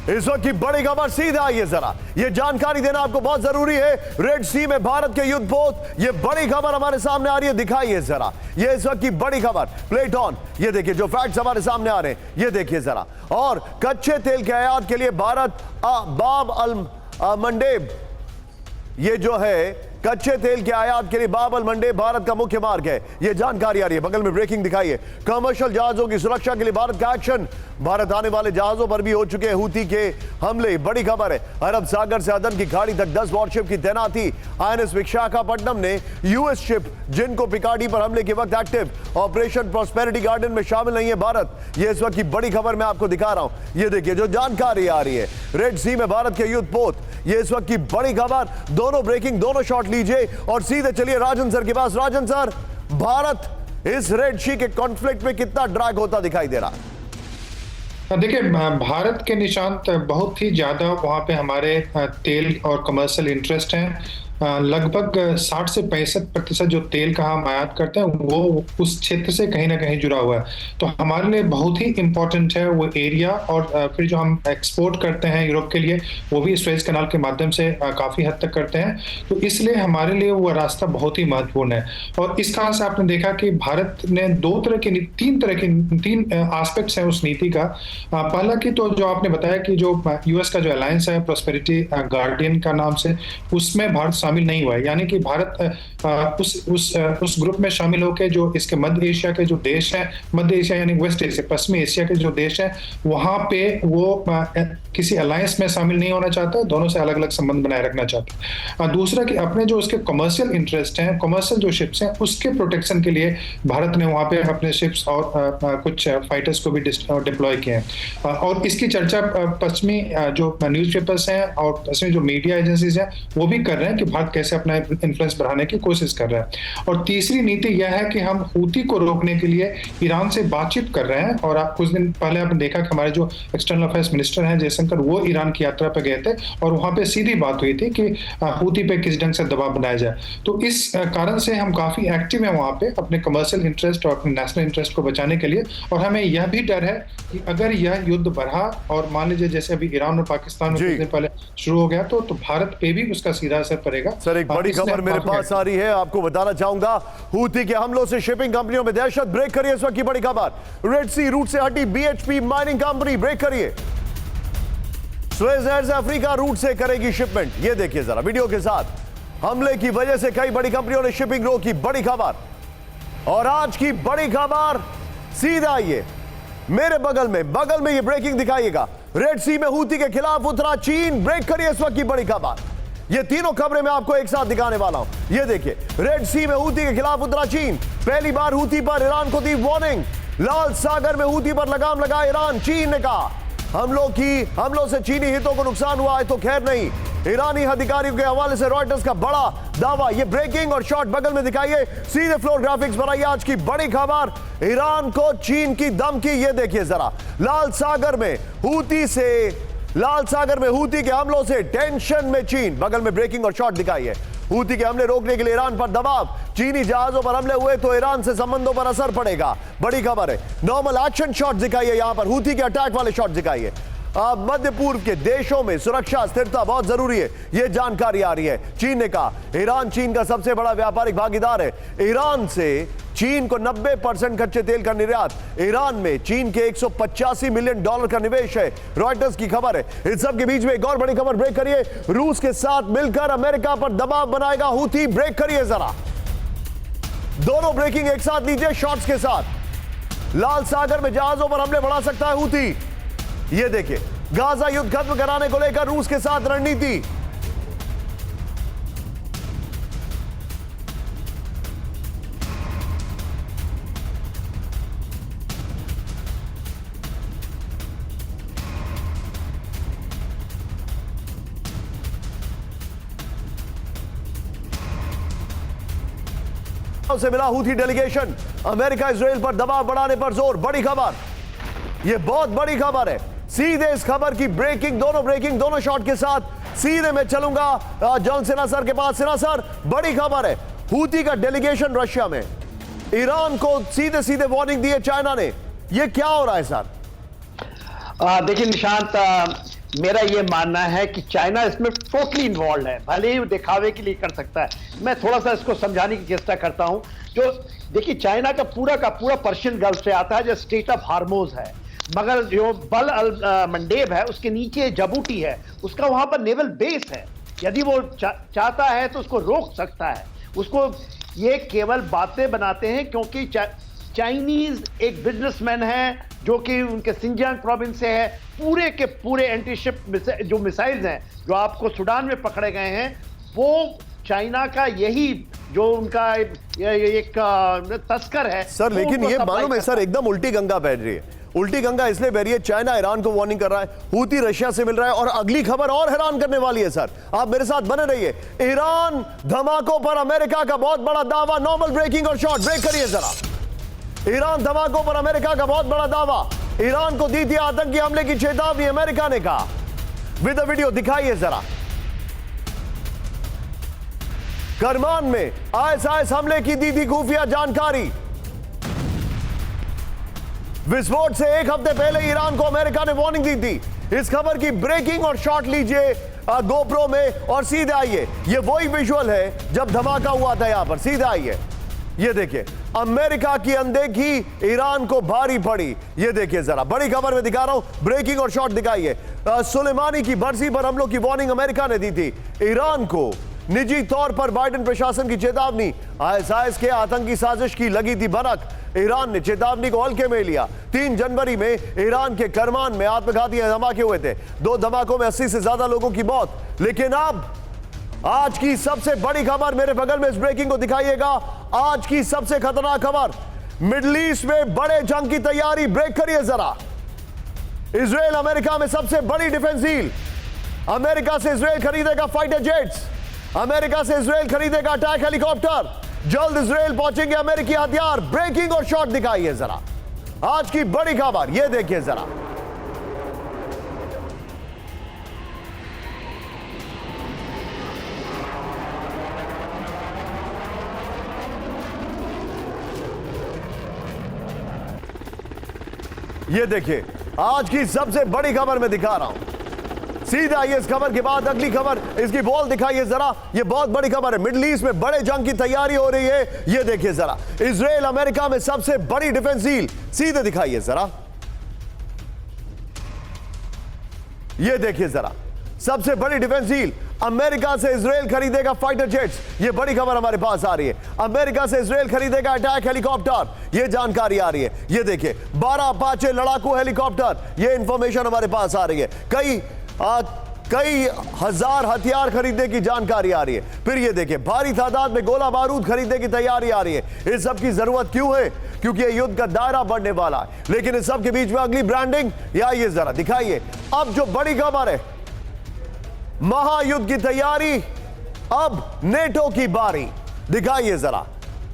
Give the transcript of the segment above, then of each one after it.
इस वक्त की बड़ी खबर सीधा आइए जरा, ये जानकारी देना आपको बहुत जरूरी है। रेड सी में भारत के युद्धपोत, ये बड़ी खबर हमारे सामने आ रही है, दिखाइए जरा। ये इस वक्त की बड़ी खबर, प्लेट ऑन। ये देखिए जो फैक्ट्स हमारे सामने आ रहे हैं, ये देखिए जरा। और कच्चे तेल के आयात के लिए भारत बाब अल मंडेब, ये जो है कच्चे तेल के आयात के लिए बाब अल मंडेब भारत का मुख्य मार्ग है, ये जानकारी आ रही है। बगल में ब्रेकिंग दिखाइए। कमर्शियल जहाजों की सुरक्षा के लिए भारत का एक्शन, भारत आने वाले जहाजों पर भी हो चुके हैं हूती के हमले, बड़ी खबर है। अरब सागर से अदन की खाड़ी तक 10 वॉरशिप की तैनाती। आईएनएस विशाखापट्टनम ने यूएस शिप जिनको पिकाडी पर हमले के वक्त एक्टिव। ऑपरेशन प्रॉस्पेरिटी गार्डन में शामिल नहीं है भारत, ये इस वक्त की बड़ी खबर मैं आपको दिखा रहा हूं। ये देखिए जो जानकारी आ रही है, रेड सी में भारत के युद्धपोत, ये इस वक्त की बड़ी खबर। दोनों ब्रेकिंग, दोनों शॉट लीजिए और सीधे चलिए राजन सर के पास। राजन सर, भारत इस रेड सी के कॉन्फ्लिक्ट में कितना ड्रैग होता दिखाई दे रहा है? देखिए, भारत के निशांत बहुत ही ज्यादा वहां पे हमारे तेल और कमर्शियल इंटरेस्ट हैं। लगभग 60 से 65% जो तेल का हम आयात करते हैं वो उस क्षेत्र से कहीं ना कहीं जुड़ा हुआ है। तो हमारे लिए बहुत ही इंपॉर्टेंट है वो एरिया। और फिर जो हम एक्सपोर्ट करते हैं यूरोप के लिए, वो भी स्वेज कनाल के माध्यम से काफी हद तक करते हैं। तो इसलिए हमारे लिए वो रास्ता बहुत ही महत्वपूर्ण है। और इस कारण से आपने देखा कि भारत ने तीन एस्पेक्ट्स हैं उस नीति का। पहला कि तो जो आपने बताया कि जो यूएस का जो अलायंस है प्रॉस्पेरिटी गार्डियन का नाम से, उसमें भारत शामिल नहीं हुआ है। यानी कि भारत उस ग्रुप में शामिल होकर जो इसके मध्य एशिया के जो देश हैं, मध्य एशिया यानी वेस्ट एशिया, पश्चिमी एशिया के जो देश हैं, वहां पे वो किसी अलायंस में शामिल नहीं होना चाहता, दोनों से अलग अलग संबंध बनाए रखना चाहता है। दूसरा कि अपने जो उसके कमर्शियल इंटरेस्ट हैं, कमर्शियल जो शिप्स हैं, उसके प्रोटेक्शन के लिए भारत ने वहां पे अपने शिप्स और कुछ फाइटर्स को भी डिप्लॉय किए हैं। और इसकी चर्चा पश्चिमी जो न्यूज़पेपर्स हैं और पश्चिमी जो मीडिया एजेंसीज हैं वो भी कर रहे हैं कि भारत कैसे अपना इन्फ्लुएंस बढ़ाने की कोशिश कर रहा है। और तीसरी नीति यह है कि हम हूती को रोकने के लिए ईरान से बातचीत कर रहे हैं। और कुछ दिन पहले आपने देखा कि हमारे जो एक्सटर्नल अफेयर्स मिनिस्टर हैं जयशंकर, वो ईरान की यात्रा पर गए थे और वहां पे सीधी बात हुई थी कि हूती पे किस ढंग से दबाव बनाया जाए। तो इस कारण से हम काफी एक्टिव हैं वहां पे अपने कमर्शियल इंटरेस्ट और अपने नेशनल इंटरेस्ट को बचाने के लिए। और हमें यह भी डर है कि अगर यह युद्ध बढ़ा और मान लीजिए जैसे अभी ईरान और पाकिस्तान में कुछ दिन पहले शुरू हो गया, तो भारत पे भी उसका सीधा असर पड़ेगा। सर, एक बड़ी खबर मेरे पास आ रही है, आपको बताना चाहूंगा। हूती के हमलों से शिपिंग कंपनियों में दहशत, ब्रेक करिए इस वक्त की बड़ी खबर। रेड सी रूट से हटी बीएचपी माइनिंग कंपनी, ब्रेक करिए। सुएज नहर से अफ्रीका रूट से करेगी शिपमेंट, ये देखिए जरा वीडियो के साथ। हमले की वजह से कई बड़ी कंपनियों ने शिपिंग रोकी, बड़ी खबर। और आज की बड़ी खबर सीधा आइए मेरे बगल में ये ब्रेकिंग दिखाइएगा। रेड सी में हूती के खिलाफ उतरा चीन, ब्रेक करिए इस वक्त की बड़ी खबर। ये तीनों खबरें मैं आपको एक साथ दिखाने वाला हूं। ये देखिए, रेड सी में हूती के खिलाफ उतरा चीन, पहली बार हूती पर ईरान को दी वार्निंग। लाल सागर में हूती पर लगाम लगा ईरान, चीन ने कहा हमलों से चीनी हितों को नुकसान हुआ है तो खैर नहीं। ईरानी अधिकारियों के हवाले से रॉयटर्स का बड़ा दावा। ये ब्रेकिंग और शॉट बगल में दिखाइए, सीधे फ्लोर ग्राफिक्स पर आइए। आज की बड़ी खबर, ईरान को चीन की धमकी, ये देखिए जरा। लाल सागर में हूती के हमलों से टेंशन में चीन, बगल में ब्रेकिंग और शॉट दिखाइए। हूती के हमले रोकने के लिए ईरान पर दबाव, चीनी जहाजों पर हमले हुए तो ईरान से संबंधों पर असर पड़ेगा, बड़ी खबर है। नॉर्मल एक्शन शॉट दिखाइए, यहां पर हूती के अटैक वाले शॉट दिखाइए। मध्य पूर्व के देशों में सुरक्षा स्थिरता बहुत जरूरी है, यह जानकारी आ रही है। चीन ने कहा ईरान चीन का सबसे बड़ा व्यापारिक भागीदार है। ईरान से चीन को 90% कच्चे तेल का निर्यात, ईरान में चीन के $185 मिलियन का निवेश है, रॉयटर्स की खबर है। इस सब के बीच में एक और बड़ी खबर, ब्रेक करिए। रूस के साथ मिलकर अमेरिका पर दबाव बनाएगा हूती, ब्रेक करिए जरा। दोनों ब्रेकिंग एक साथ लीजिए शॉट्स के साथ। लाल सागर में जहाजों पर हमले बढ़ा सकता है हूती, ये देखिए। गाजा युद्ध खत्म कराने को लेकर रूस के साथ रणनीति। से मिला हूथी डेलीगेशन, अमेरिका इजराइल पर दबाव बढ़ाने पर जोर, बड़ी खबर। यह बहुत बड़ी खबर है। सीधे इस खबर की ब्रेकिंग, दोनों शॉट के साथ सीधे मैं चलूंगा जॉन सिन्हा सर के पास। सिन्हा सर, बड़ी खबर है, हूती का डेलीगेशन रशिया में, ईरान को सीधे सीधे वार्निंग दी है चाइना ने, यह क्या हो रहा है सर? देखिए निशांत, मेरा ये मानना है कि चाइना इसमें टोटली इन्वॉल्व है, भले ही वो दिखावे के लिए कर सकता है। मैं थोड़ा सा इसको समझाने की चेष्टा करता हूं। जो देखिए, चाइना का पूरा पर्शियन गल्फ से आता है, जो स्टेट ऑफ हार्मोज है, मगर जो बल अल मंडेब है उसके नीचे जबूटी है, उसका वहां पर नेवल बेस है। यदि वो चाहता है तो उसको रोक सकता है। उसको ये केवल बातें बनाते हैं क्योंकि चाइनीज एक बिजनेसमैन है जो कि उनके सिंजियांग प्रोविंस से है। पूरे के पूरे एंटीशिप जो मिसाइल्स हैं जो आपको सूडान में पकड़े गए हैं, वो चाइना का यही जो उनका एक तस्कर है सर। लेकिन ये मालूम है सर, एकदम उल्टी गंगा बह रही है। उल्टी गंगा इसलिए बह रही है, चाइना ईरान को वार्निंग कर रहा है, हूती रशिया से मिल रहा है, और अगली खबर और हैरान करने वाली है सर। आप मेरे साथ बने रहिए। ईरान धमाकों पर अमेरिका का बहुत बड़ा दावा। नॉर्मल ब्रेकिंग और शॉर्ट ब्रेक करिए जरा। ईरान धमाकों पर अमेरिका का बहुत बड़ा दावा। ईरान को दी थी आतंकी हमले की चेतावनी, अमेरिका ने कहा। विद द वीडियो दिखाइए जरा। करमान में आईएसआईएस हमले की दी थी खुफिया जानकारी। विस्फोट से एक हफ्ते पहले ईरान को अमेरिका ने वार्निंग दी थी। इस खबर की ब्रेकिंग और शॉट लीजिए गोप्रो में और सीधे आइए। ये वही विजुअल है जब धमाका हुआ था। यहां पर सीधे आइए, ये देखिए, अमेरिका की अनदेखी ईरान को भारी पड़ी। ये देखिए जरा, बड़ी खबर में दिखा रहा हूं, ब्रेकिंग और शॉट दिखाइए। सुलेमानी की बरसी पर हमलों की वार्निंग अमेरिका ने दी थी ईरान को। निजी तौर पर बाइडेन प्रशासन की चेतावनी। आईएसआईएस के आतंकी साजिश की लगी थी भनक। ईरान ने चेतावनी को हल्के में लिया। 3 जनवरी में ईरान के करमान में आत्मघाती धमाके हुए थे। 2 धमाकों में 80 से ज्यादा लोगों की मौत। लेकिन अब आज की सबसे बड़ी खबर, मेरे बगल में इस ब्रेकिंग को दिखाइएगा। आज की सबसे खतरनाक खबर, मिडिल ईस्ट में बड़े जंग की तैयारी। ब्रेक करिए जरा। इजराइल अमेरिका में सबसे बड़ी डिफेंस डील। अमेरिका से इजराइल खरीदेगा फाइटर जेट्स। अमेरिका से इजराइल खरीदेगा अटैक हेलीकॉप्टर। जल्द इजराइल पहुंचेंगे अमेरिकी हथियार। ब्रेकिंग और शॉट दिखाइए जरा। आज की बड़ी खबर ये देखिए जरा। ये देखिए, आज की सबसे बड़ी खबर मैं दिखा रहा हूं। सीधा आइए इस खबर के बाद अगली खबर, इसकी बॉल दिखाइए जरा। ये बहुत बड़ी खबर है, मिडिल ईस्ट में बड़े जंग की तैयारी हो रही है। ये देखिए जरा, इजराइल अमेरिका में सबसे बड़ी डिफेंस डील। सीधे दिखाइए जरा। ये देखिए जरा, सबसे बड़ी डिफेंस डील। अमेरिका से इजराइल खरीदेगा फाइटर जेट्स। ये बड़ी खबर हमारे पास आ रही है। अमेरिका से इजराइल खरीदेगा अटैक हेलीकॉप्टर। ये जानकारी आ रही है। ये देखिए, 12 अपाचे लड़ाकू हेलीकॉप्टर। ये इंफॉर्मेशन हमारे पास आ रही है। कई हजार हथियार खरीदने की जानकारी आ रही है। फिर ये देखिए, भारी तादाद में गोला बारूद खरीदने की तैयारी आ रही है। इस सब की जरूरत क्यों है? क्योंकि ये युद्ध का दायरा बढ़ने वाला है। लेकिन इस सब के बीच में अगली ब्रांडिंग, या ये जरा दिखाइए। अब जो बड़ी खबर है, महायुद्ध की तैयारी। अब नेटो की बारी। दिखाइए जरा,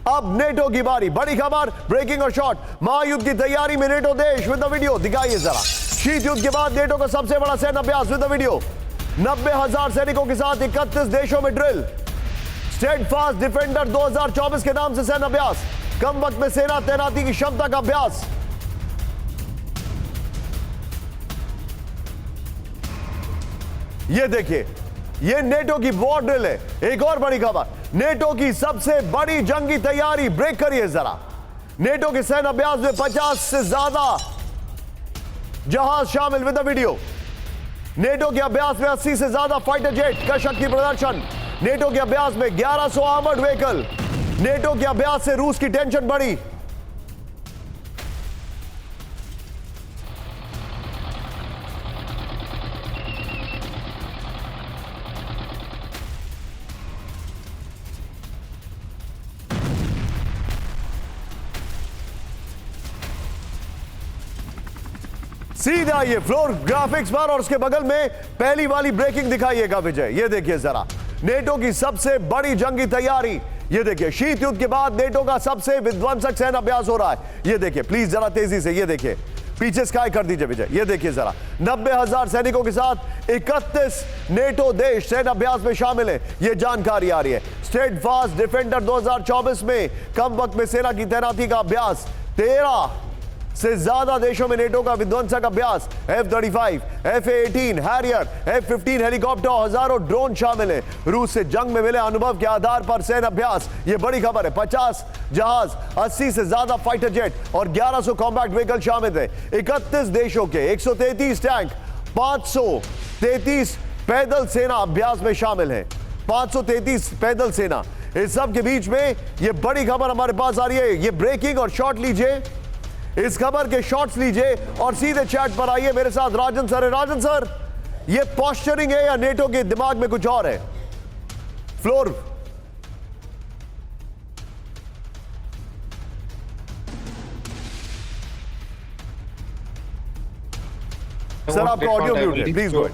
अब नेटो की बारी। बड़ी खबर, ब्रेकिंग और शॉट। महायुद्ध की तैयारी में नेटो देश। विद द वीडियो दिखाइए जरा। शीत युद्ध के बाद नेटो का सबसे बड़ा सैन्य अभ्यास। विद द वीडियो, 90,000 सैनिकों के साथ 31 देशों में ड्रिल। स्टेडफास्ट डिफेंडर 2024 के नाम से सैन्य अभ्यास। कम वक्त में सेना तैनाती की क्षमता का अभ्यास। ये देखिए, ये नेटो की वॉर ड्रिल है। एक और बड़ी खबर, नेटो की सबसे बड़ी जंगी तैयारी। ब्रेक करिए जरा। नेटो के सैन्य अभ्यास में 50 से ज्यादा जहाज शामिल। विद द वीडियो, नेटो के अभ्यास में 80 से ज्यादा फाइटर जेट का शक्ति प्रदर्शन। नेटो के अभ्यास में 1100 आर्मर्ड व्हीकल। नेटो के अभ्यास से रूस की टेंशन बढ़ी। सीधा ये फ्लोर ग्राफिक्स पर, और उसके बगल में पहली वाली ब्रेकिंग दिखाइएगा विजय। ये देखिए जरा, नेटो की सबसे बड़ी जंगी तैयारी। ये देखिए, शीत युद्ध के बाद नेटो का सबसे विध्वंसक सैन्य अभ्यास हो रहा है। ये देखिए, प्लीज जरा तेजी से। ये देखिए, पीछे स्काई कर दीजिए विजय। ये देखिए जरा, 90,000 सैनिकों के साथ 31 नेटो देश सैन्य अभ्यास में शामिल है। ये जानकारी आ रही है। स्टेडफास्ट डिफेंडर 2024 में कम वक्त में सेना की तैनाती का अभ्यास। 13 से ज्यादा देशों में नेटो का विध्वंसक अभ्यास, F-35, F-18 Harrier, F-15 helicopter, हजारों ड्रोन शामिल हैं। रूस से जंग में मिले अनुभव के आधार पर सैन्य अभ्यास, ये बड़ी खबर है। 50 जहाज, 80 से ज्यादा फाइटर जेट और 1100 कॉम्बैट व्हीकल शामिल थे। 31 देशों के 133 टैंक, 533 पैदल सेना अभ्यास में शामिल है। 533 पैदल सेना। इस सब के बीच में ये बड़ी खबर हमारे पास आ रही है। ये ब्रेकिंग और शॉट लीजिए, इस खबर के शॉट्स लीजिए और सीधे चैट पर आइए। मेरे साथ राजन सर है। राजन सर, ये पॉस्चरिंग है या नेटो के दिमाग में कुछ और है? फ्लोर। सर आपका ऑडियो म्यूट है, प्लीज गो।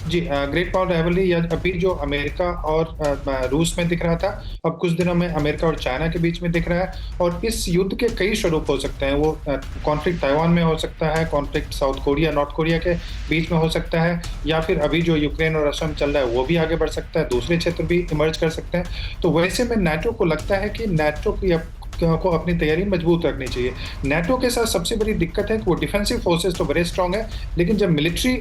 जी, ग्रेट वॉल राइवलरी या अभी जो अमेरिका और रूस में दिख रहा था, अब कुछ दिनों में अमेरिका और चाइना के बीच में दिख रहा है। और इस युद्ध के कई स्वरूप हो सकते हैं। वो कॉन्फ्लिक्ट ताइवान में हो सकता है, conflict south Korea north Korea के बीच में हो सकता है, या फिर अभी जो यूक्रेन और रशिया में चल रहा है वो भी आगे बढ़ सकता है, दूसरे क्षेत्र भी इमर्ज कर सकते हैं। तो वैसे में नाटो को लगता है कि नाटो की को अपनी तैयारी मजबूत रखनी चाहिए। नाटो के साथ सबसे बड़ी दिक्कत है कि वो डिफेंसिव फोर्सेस तो बड़े स्ट्रांग है, लेकिन जब मिलिट्री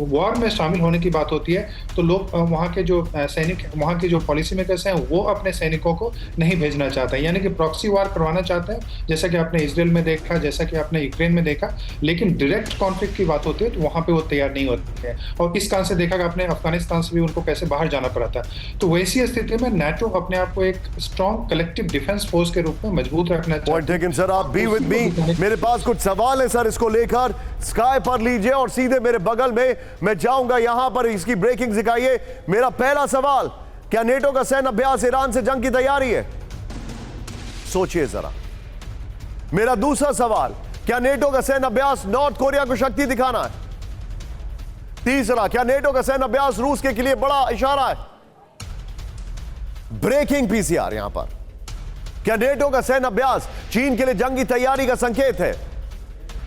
वॉर में शामिल होने की बात होती है तो लोग वहाँ के जो सैनिक, वहाँ के जो पॉलिसी मेकर्स हैं वो अपने सैनिकों को नहीं भेजना चाहते हैं, यानी कि प्रॉक्सी वॉर करवाना चाहते हैं, जैसा कि आपने इसराइल में देखा, जैसा कि आपने यूक्रेन में देखा। लेकिन डायरेक्ट कॉन्फ्लिक्ट की बात होती है तो वहाँ पे वो तैयार नहीं होते हैं। और इस कारण से देखा कि आपने अफगानिस्तान से भी उनको कैसे बाहर जाना पड़ा था। तो वैसी स्थिति में नाटो अपने आप को एक स्ट्रॉन्ग कलेक्टिव डिफेंस फोर्स के रूप में मजबूत रखना चाहिए। पॉइंट टेकन सर, आप बी विद मी। मेरे पास कुछ सवाल है सर इसको लेकर। स्काई पर लीजिए और सीधे मेरे बगल में मैं जाऊंगा, यहां पर इसकी ब्रेकिंग दिखाइए। मेरा पहला सवाल, क्या नेटो का सैन्य अभ्यास ईरान से जंग की तैयारी है? सोचिए जरा। मेरा दूसरा सवाल, क्या नेटो का सैन्य अभ्यास नॉर्थ कोरिया को शक्ति दिखाना है? तीसरा, क्या नेटो का सैन्य अभ्यास रूस के लिए बड़ा इशारा है? ब्रेकिंग पीसीआर यहां पर, क्या नेटो का सैन्य अभ्यास चीन के लिए जंगी तैयारी का संकेत है?